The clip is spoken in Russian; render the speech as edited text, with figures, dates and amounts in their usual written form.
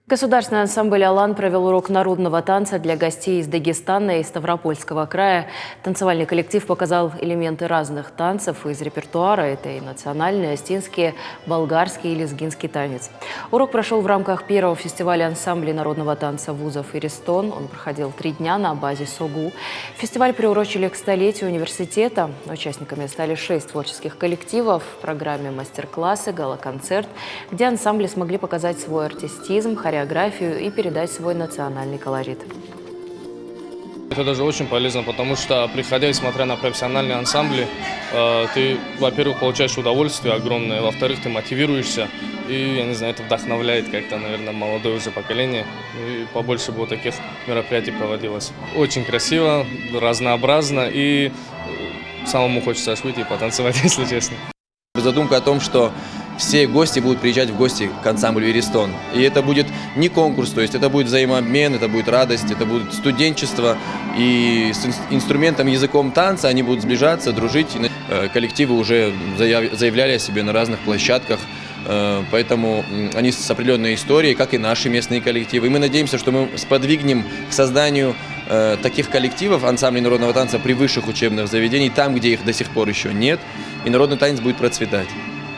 Государственный ансамбль «Алан» провел урок народного танца для гостей из Дагестана и Ставропольского края. Танцевальный коллектив показал элементы разных танцев из репертуара. Это и национальный, астинский, болгарский и лезгинский танец. Урок прошел в рамках первого фестиваля ансамблей народного танца вузов «Иристон». Он проходил 3 дня на базе СОГУ. Фестиваль приурочили к 100-летию университета. Участниками стали 6 творческих коллективов. В программе мастер-классы, гала-концерт, где ансамбли смогли показать свой артистизм, хореографию и передать свой национальный колорит. Это даже очень полезно, потому что, приходя и смотря на профессиональные ансамбли, ты, во-первых, получаешь удовольствие огромное, во-вторых, ты мотивируешься, и, я не знаю, это вдохновляет как-то, наверное, молодое уже поколение. И побольше бы вот таких мероприятий проводилось. Очень красиво, разнообразно, и самому хочется аж выйти и потанцевать, если честно. Задумка о том, что все гости будут приезжать в гости к ансамблю «Иристон». И это будет не конкурс, то есть это будет взаимообмен, это будет радость, это будет студенчество. И с инструментом, языком танца они будут сближаться, дружить. Коллективы уже заявляли о себе на разных площадках, поэтому они с определенной историей, как и наши местные коллективы. И мы надеемся, что мы сподвигнем к созданию таких коллективов, ансамблей народного танца при высших учебных заведениях, там, где их до сих пор еще нет, и народный танец будет процветать.